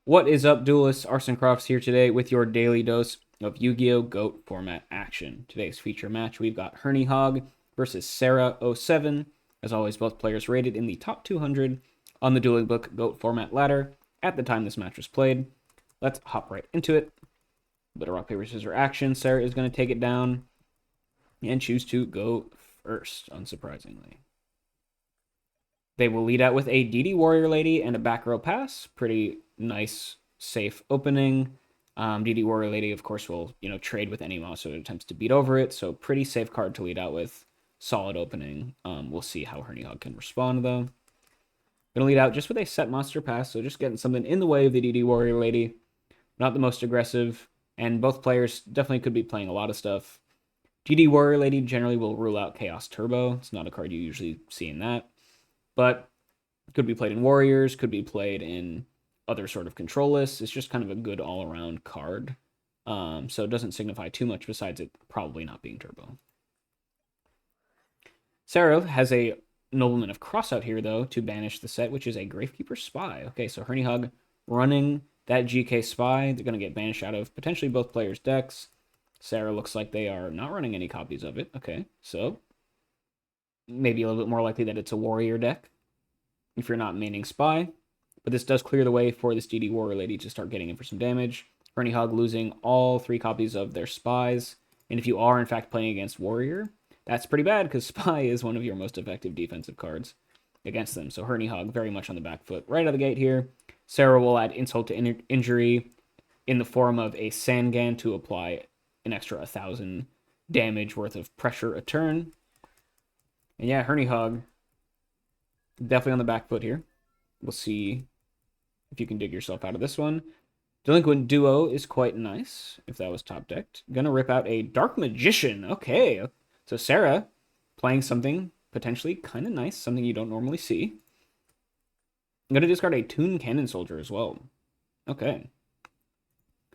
What is up, duelists? Arson Crofts here today with your daily dose of Yu-Gi-Oh! Goat format action. Today's feature match, we've got Herney Hog versus Sarah07. As always, both players rated in the top 200 on the Duelingbook Goat format ladder at the time this match was played. Let's hop right into it. A bit of rock, paper, scissors action. Sarah is going to take it down and choose to go first, unsurprisingly. They will lead out with a DD Warrior Lady and a back row pass. Pretty nice, safe opening. DD Warrior Lady, of course, will trade with any monster that attempts to beat over it. So pretty safe card to lead out with. Solid opening. We'll see how Herney Hog can respond, though. Gonna lead out just with a set monster pass, so just getting something in the way of the DD Warrior Lady. Not the most aggressive, and both players definitely could be playing a lot of stuff. DD Warrior Lady generally will rule out Chaos Turbo. It's not a card you usually see in that. But could be played in Warriors, could be played in other sort of control lists. It's just kind of a good all-around card. So it doesn't signify too much besides it probably not being turbo. Sarah has a Nobleman of Crossout here, though, to banish the set, which is a Gravekeeper Spy. Okay, so Herney Hog running that GK Spy. They're going to get banished out of potentially both players' decks. Sarah looks like they are not running any copies of it. Okay, so maybe a little bit more likely that it's a Warrior deck if you're not maining Spy. But this does clear the way for this DD Warrior Lady to start getting in for some damage. Herney Hog losing all 3 copies of their Spies. And if you are, in fact, playing against Warrior, that's pretty bad because Spy is one of your most effective defensive cards against them. So Herney Hog very much on the back foot right out of the gate here. Sarah will add insult to injury in the form of a Sangan to apply an extra 1,000 damage worth of pressure a turn. And yeah, Herney Hog definitely on the back foot here. We'll see if you can dig yourself out of this one. Delinquent Duo is quite nice, if that was top decked. Gonna rip out a Dark Magician. Okay, so Sarah playing something potentially kind of nice, something you don't normally see. I'm gonna discard a Toon Cannon Soldier as well. Okay.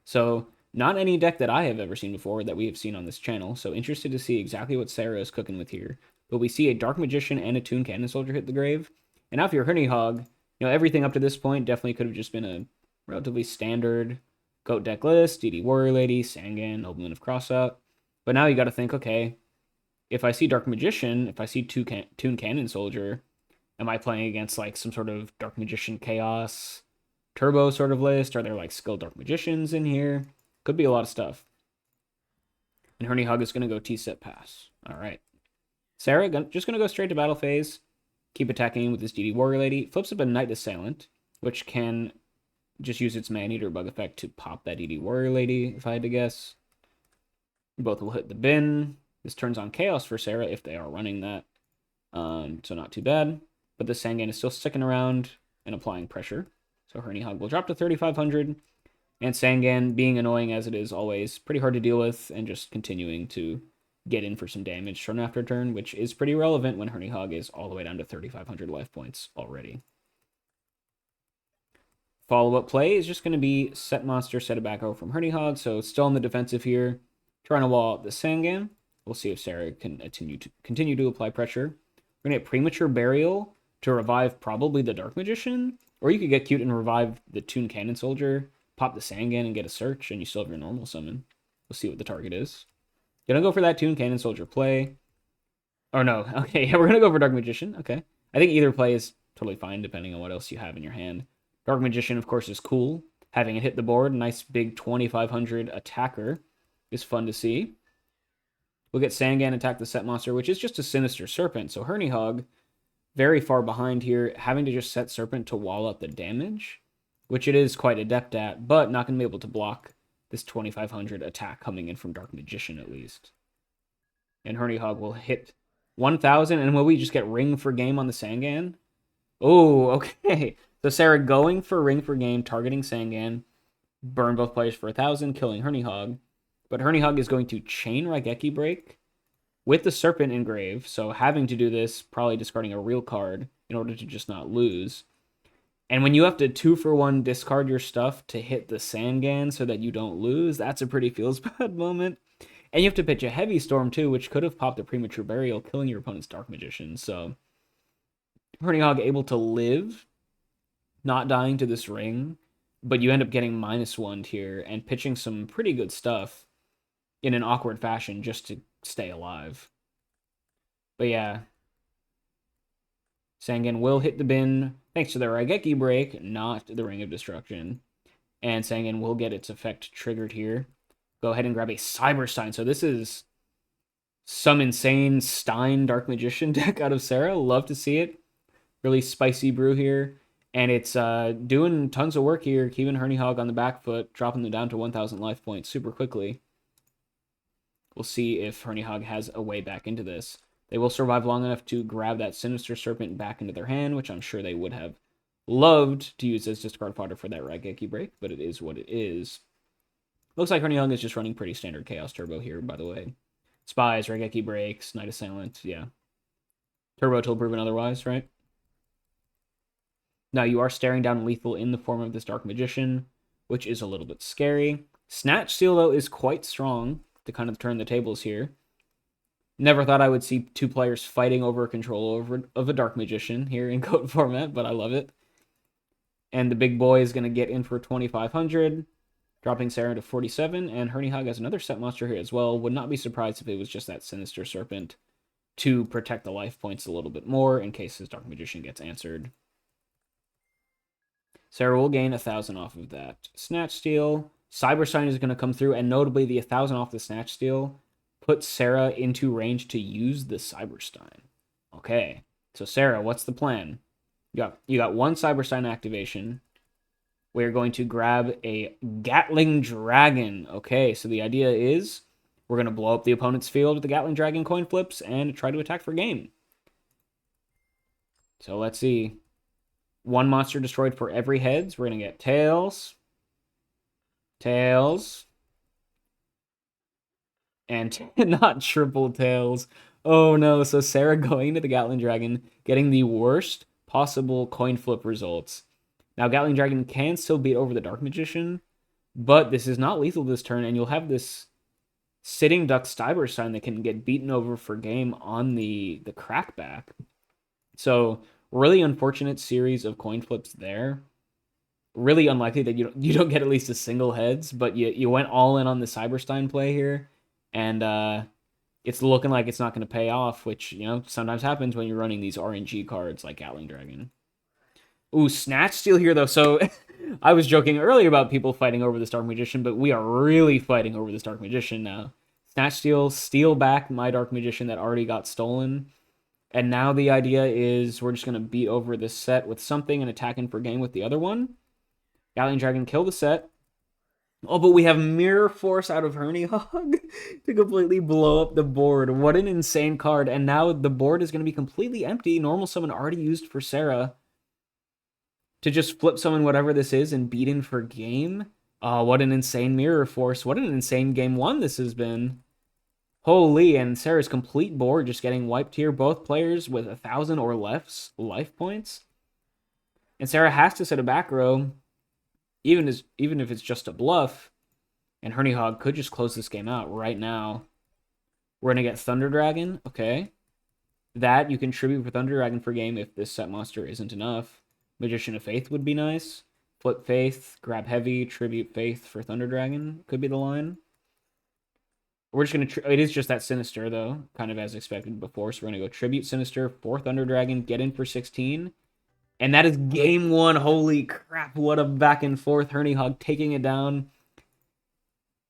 So, not any deck that I have ever seen before that we have seen on this channel, so interested to see exactly what Sarah is cooking with here. But we see a Dark Magician and a Toon Cannon Soldier hit the grave. And now if you're Herney Hog, everything up to this point definitely could have just been a relatively standard Goat deck list, DD Warrior Lady, Sangan, Nobleman of Crossout. But now you got to think, okay, if I see Dark Magician, if I see Toon Cannon Soldier, am I playing against like some sort of Dark Magician Chaos Turbo sort of list? Are there like skilled Dark Magicians in here? Could be a lot of stuff. And Herney Hog is going to go T-set pass. All right. Sarah just going to go straight to battle phase. Keep attacking with this DD Warrior Lady. Flips up a Knight Assailant, which can just use its Man-Eater bug effect to pop that DD Warrior Lady, if I had to guess. Both will hit the bin. This turns on Chaos for Sarah if they are running that. So not too bad. But the Sangan is still sticking around and applying pressure. So Herney Hog will drop to 3,500. And Sangan, being annoying as it is always, pretty hard to deal with, and just continuing to get in for some damage turn after turn, which is pretty relevant when Herney Hog is all the way down to 3,500 life points already. Follow-up play is just going to be set monster, set a back row from Herney Hog, so still on the defensive here. Trying to wall out the Sangan. We'll see if Sarah can continue to apply pressure. We're going to get Premature Burial to revive probably the Dark Magician, or you could get cute and revive the Toon Cannon Soldier, pop the Sangan and get a search, and you still have your normal summon. We'll see what the target is. Gonna go for that Toon Cannon Soldier play. Or no, okay, yeah, we're gonna go for Dark Magician, okay. I think either play is totally fine, depending on what else you have in your hand. Dark Magician, of course, is cool. Having it hit the board, nice big 2,500 attacker is fun to see. We'll get Sangan attack the set monster, which is just a Sinister Serpent. So Herney Hog, very far behind here, having to just set Serpent to wall out the damage, which it is quite adept at, but not going to be able to block this 2,500 attack coming in from Dark Magician at least. And Herney Hog will hit 1,000, and will we just get ring for game on the Sangan? Oh, okay. So Sarah going for ring for game, targeting Sangan, burn both players for 1,000, killing Herney Hog. But Herney Hog is going to chain Raigeki Break with the Serpent engrave, so having to do this, probably discarding a real card in order to just not lose. And when you have to 2-for-1 discard your stuff to hit the Sangan so that you don't lose, that's a pretty feels bad moment. And you have to pitch a Heavy Storm too, which could have popped a Premature Burial, killing your opponent's Dark Magician. So Herney Hog able to live, not dying to this ring, but you end up getting -1 here and pitching some pretty good stuff in an awkward fashion just to stay alive. But yeah, Sangan will hit the bin thanks to the Raigeki break, not the Ring of Destruction. And Sangan will get its effect triggered here. Go ahead and grab a Cyber Stein. So this is some insane Stein Dark Magician deck out of Sarah. Love to see it. Really spicy brew here. And it's doing tons of work here, keeping Hernihog on the back foot, dropping them down to 1,000 life points super quickly. We'll see if Hernihog has a way back into this. They will survive long enough to grab that Sinister Serpent back into their hand, which I'm sure they would have loved to use as discard fodder for that Raigeki break, but it is what it is. Looks like Hernihog is just running pretty standard Chaos Turbo here, by the way. Spies, Raigeki breaks, Night Assailant, yeah. Turbo till proven otherwise, right? Now you are staring down lethal in the form of this Dark Magician, which is a little bit scary. Snatch Steal, though, is quite strong to kind of turn the tables here. Never thought I would see two players fighting over control of a Dark Magician here in Goat format, but I love it. And the big boy is going to get in for 2,500, dropping Sarah to 47, and Hernihog has another set monster here as well. Would not be surprised if it was just that Sinister Serpent to protect the life points a little bit more in case his Dark Magician gets answered. Sarah will gain 1,000 off of that Snatch Steal. Cyber Stein is going to come through, and notably the 1,000 off the Snatch Steal puts Sarah into range to use the Cyber Stein. Okay, so Sarah, what's the plan? You got one Cyber Stein activation. We're going to grab a Gatling Dragon. Okay, so the idea is we're going to blow up the opponent's field with the Gatling Dragon coin flips and try to attack for game. So let's see. One monster destroyed for every heads. We're going to get tails. Tails. And not triple tails. Oh no, so Sarah going to the Gatling Dragon, getting the worst possible coin flip results. Now, Gatling Dragon can still beat over the Dark Magician, but this is not lethal this turn, and you'll have this sitting Duck Cyber Stein that can get beaten over for game on the crackback. So, really unfortunate series of coin flips there. Really unlikely that you don't get at least a single heads, but you went all in on the Cyber Stein play here, and it's looking like it's not going to pay off, which, sometimes happens when you're running these RNG cards like Gatling Dragon. Ooh, Snatch Steal here, though. So, I was joking earlier about people fighting over this Dark Magician, but we are really fighting over this Dark Magician now. Snatch Steal, steal back my Dark Magician that already got stolen. And now the idea is we're just going to beat over this set with something and attacking for game with the other one. Gatling Dragon, kill the set. Oh, but we have Mirror Force out of Hernihog to completely blow up the board. What an insane card. And now the board is going to be completely empty. Normal summon already used for Sarah to just flip summon whatever this is and beat in for game. Oh, what an insane Mirror Force. What an insane game one this has been. Holy, and Sarah's complete board just getting wiped here. Both players with 1,000 or less life points. And Sarah has to set a back row, even if it's just a bluff. And Hernihog could just close this game out right now. We're going to get Thunder Dragon. Okay. That you can tribute for Thunder Dragon for game if this set monster isn't enough. Magician of Faith would be nice. Flip Faith, grab Heavy, tribute Faith for Thunder Dragon could be the line. We're just going to... It is just that Sinister, though, kind of as expected before. So we're going to go Tribute Sinister for Thunder Dragon, get in for 16. And that is game one. Holy crap, what a back and forth. Hernihog taking it down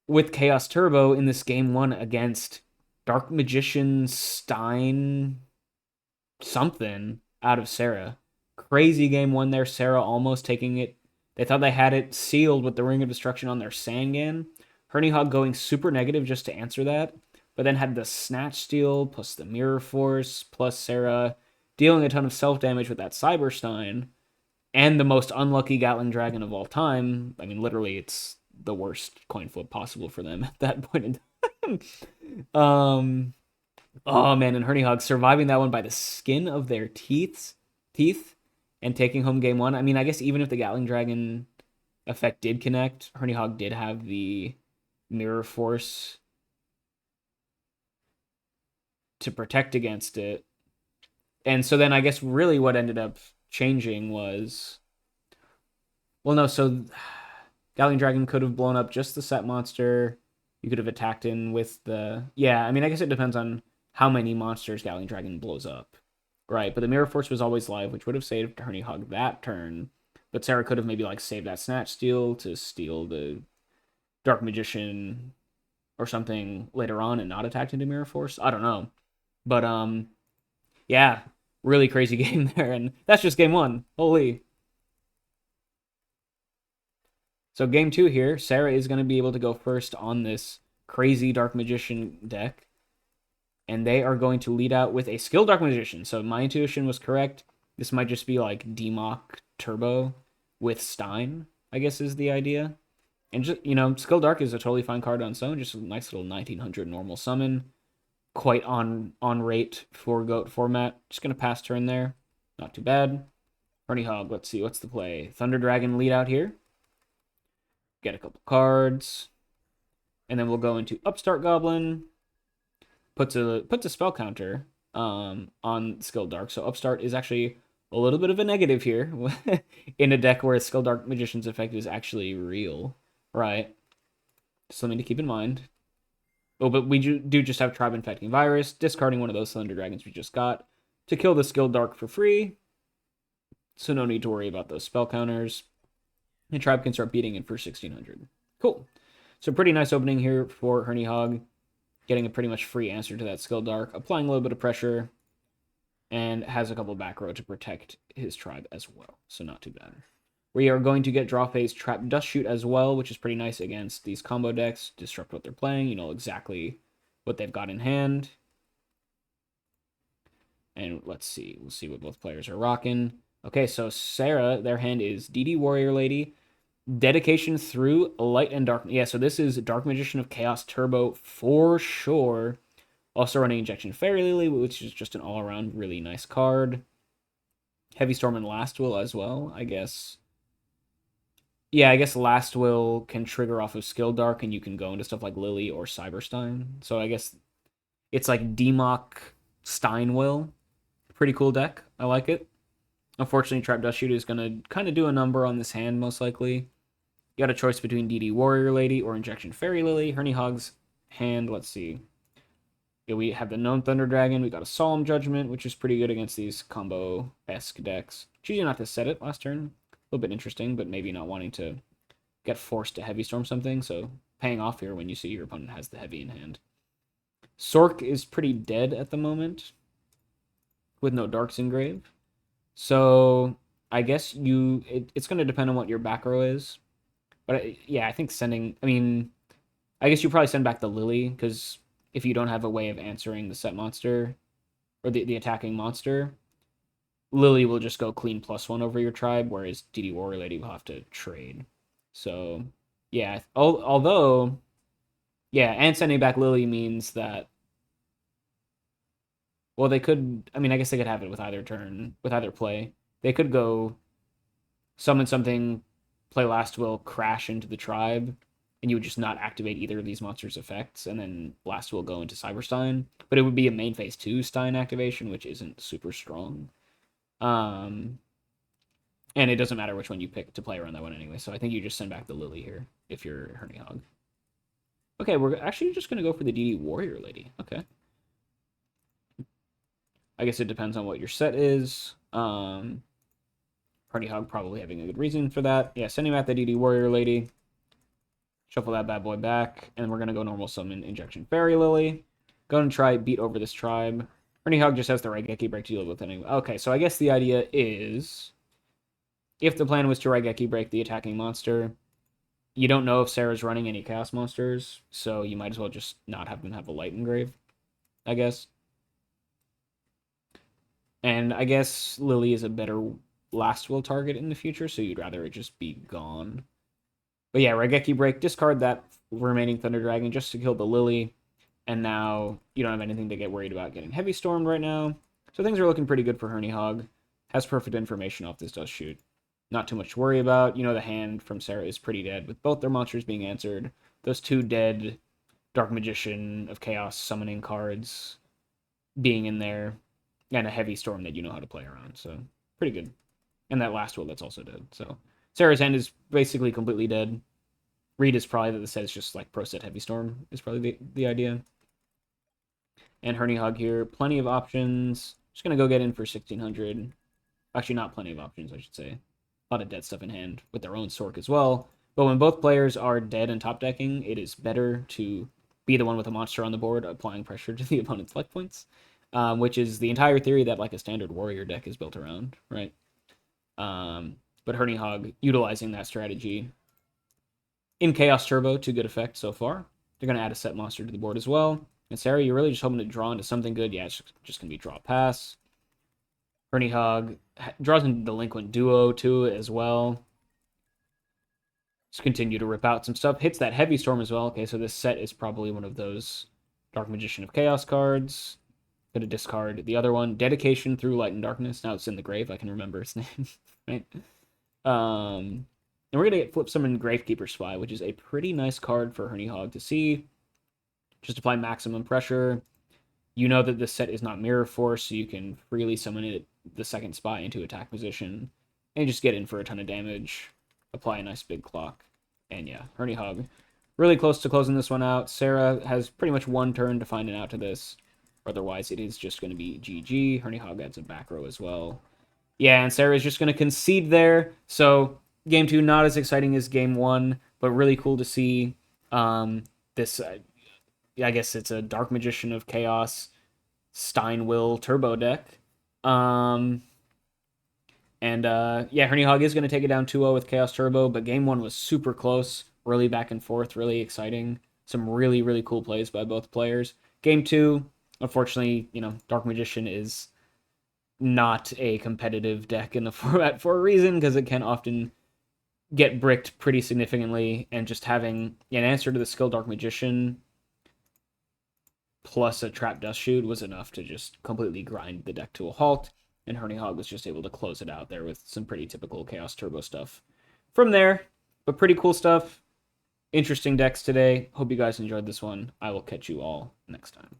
with Chaos Turbo in this game one against Dark Magician, Stein, something out of Sarah. Crazy game one there. Sarah almost taking it. They thought they had it sealed with the Ring of Destruction on their Sangan. Hernihog going super negative just to answer that, but then had the Snatch Steal plus the Mirror Force plus Sarah dealing a ton of self-damage with that Cyber Stein and the most unlucky Gatling Dragon of all time. I mean, literally, it's the worst coin flip possible for them at that point in time. Oh, man, and Hernihog surviving that one by the skin of their teeth and taking home game one. I mean, I guess even if the Gatling Dragon effect did connect, Hernihog did have the Mirror Force to protect against it. And so then I guess really what ended up changing was... Well, no, so Galleon Dragon could have blown up just the set monster. You could have attacked in with the... Yeah, I mean, I guess it depends on how many monsters Galleon Dragon blows up. Right, but the Mirror Force was always live, which would have saved Herny Hog that turn. But Sarah could have maybe like saved that Snatch Steal to steal the Dark Magician or something later on and not attacked into Mirror Force. I don't know. But yeah, really crazy game there, and that's just game one. Holy. So game two here, Sarah is going to be able to go first on this crazy Dark Magician deck. And they are going to lead out with a skilled Dark Magician. So my intuition was correct. This might just be like Demock Turbo with Stein, I guess is the idea. And just, you know, Skilled Dark is a totally fine card on its own. Just a nice little 1900 normal summon. Quite on rate for Goat format. Just going to pass turn there. Not too bad. Horny Hog, let's see, what's the play? Thunder Dragon lead out here. Get a couple cards. And then we'll go into Upstart Goblin. Puts a spell counter on Skilled Dark. So Upstart is actually a little bit of a negative here in a deck where Skilled Dark Magician's effect is actually real. Right. Something to keep in mind. Oh, but we do just have Tribe Infecting Virus, discarding one of those Thunder Dragons we just got to kill the Skilled Dark for free. So no need to worry about those spell counters. And Tribe can start beating it for 1600. Cool. So pretty nice opening here for Herny Hog. Getting a pretty much free answer to that Skilled Dark. Applying a little bit of pressure. And has a couple back row to protect his Tribe as well. So not too bad. We are going to get Draw Phase Trap Dust Shoot as well, which is pretty nice against these combo decks. Disrupt what they're playing. You know exactly what they've got in hand. And let's see. We'll see what both players are rocking. Okay, so Sarah, their hand is DD Warrior Lady. Dedication through Light and Dark. Yeah, so this is Dark Magician of Chaos Turbo for sure. Also running Injection Fairy Lily, which is just an all-around really nice card. Heavy Storm and Last Will as well, I guess. Yeah, I guess Last Will can trigger off of Skill Dark, and you can go into stuff like Lily or Cyberstein. So I guess it's like Demock Stein Will. Pretty cool deck. I like it. Unfortunately, Trap Dust Shoot is going to kind of do a number on this hand, most likely. You got a choice between DD Warrior Lady or Injection Fairy Lily. Herny Hog's hand, let's see. Yeah, we have the Known Thunder Dragon. We got a Solemn Judgment, which is pretty good against these combo-esque decks. Choosing not to set it last turn. A little bit interesting, but maybe not wanting to get forced to Heavy Storm something. So paying off here when you see your opponent has the Heavy in hand. Sork is pretty dead at the moment with no Darks engraved. So I guess it's going to depend on what your back row is. But yeah, I think I mean, I guess you probably send back the Lily, because if you don't have a way of answering the set monster, or the attacking monster, Lily will just go clean +1 over your Tribe, whereas DD Warrior Lady will have to trade. So, yeah, although, yeah, and sending back Lily means that, well, they could, I mean, I guess they could have it with either turn, with either play. They could go summon something, play Last Will, crash into the Tribe, and you would just not activate either of these monsters' effects, and then Last Will go into Cyberstein. But it would be a main phase 2 Stein activation, which isn't super strong. And it doesn't matter which one you pick to play around that one anyway, so I think you just send back the Lily here, if you're Herny Hog. Okay, we're actually just going to go for the DD Warrior Lady. Okay. I guess it depends on what your set is. Herny Hog probably having a good reason for that. Yeah, sending back the DD Warrior Lady. Shuffle that bad boy back, and we're going to go normal summon Injection Fairy Lily. Go and try beat over this Tribe. Herny Hog just has the Raigeki Break to deal with anyway. Okay, so I guess the idea is, if the plan was to Raigeki Break the attacking monster, you don't know if Sarah's running any Chaos Monsters, so you might as well just not have them have a Light Engrave, I guess. And I guess Lily is a better Last Will target in the future, so you'd rather it just be gone. But yeah, Raigeki Break, discard that remaining Thunder Dragon just to kill the Lily, and now you don't have anything to get worried about getting Heavy Stormed right now. So things are looking pretty good for Herny Hog. Has perfect information off this Dust Shoot. Not too much to worry about. You know, the hand from Sarah is pretty dead, with both their monsters being answered. Those two dead Dark Magician of Chaos summoning cards being in there, and a Heavy Storm that you know how to play around. So pretty good. And that Last Will that's also dead. So Sarah's hand is basically completely dead. read is probably that the set is just like pro set Heavy Storm is probably the idea. And Herny Hog here, plenty of options. Just gonna go get in for 1600. Actually, not plenty of options, I should say. A lot of dead stuff in hand with their own Sork as well. But when both players are dead and top decking, it is better to be the one with a monster on the board, applying pressure to the opponent's luck points, which is the entire theory that like a standard warrior deck is built around, right? But Herny Hog utilizing that strategy in Chaos Turbo to good effect so far. They're going to add a set monster to the board as well. And Sarah, you're really just hoping to draw into something good. Yeah, it's just going to be draw pass. Herny Hog draws into Delinquent Duo too as well. Just continue to rip out some stuff. Hits that Heavy Storm as well. Okay, so this set is probably one of those Dark Magician of Chaos cards. Going to discard the other one. Dedication through Light and Darkness. Now it's in the grave. I can remember its name. Right? And we're going to get Flip Summon Gravekeeper Spy, which is a pretty nice card for Herny Hog to see. Just apply maximum pressure. You know that this set is not Mirror Force, so you can freely summon it, the second spy into attack position, and just get in for a ton of damage. Apply a nice big clock. And yeah, Herny Hog really close to closing this one out. Sarah has pretty much one turn to find an out to this. Otherwise, it is just going to be GG. Herny Hog adds a back row as well. Yeah, and Sarah is just going to concede there. So game 2, not as exciting as game 1, but really cool to see this. I guess it's a Dark Magician of Chaos Stein Will turbo deck. Yeah, Herny Hog is going to take it down 2-0 with Chaos Turbo, but game 1 was super close, really back and forth, really exciting. Some really, really cool plays by both players. Game 2, unfortunately, Dark Magician is not a competitive deck in the format for a reason, because it can often get bricked pretty significantly, and just having an answer to the skill Dark Magician plus a Trap Dust Shoot was enough to just completely grind the deck to a halt, and Herny Hog was just able to close it out there with some pretty typical Chaos Turbo stuff from there. But pretty cool stuff. Interesting decks today. Hope you guys enjoyed this one. I will catch you all next time.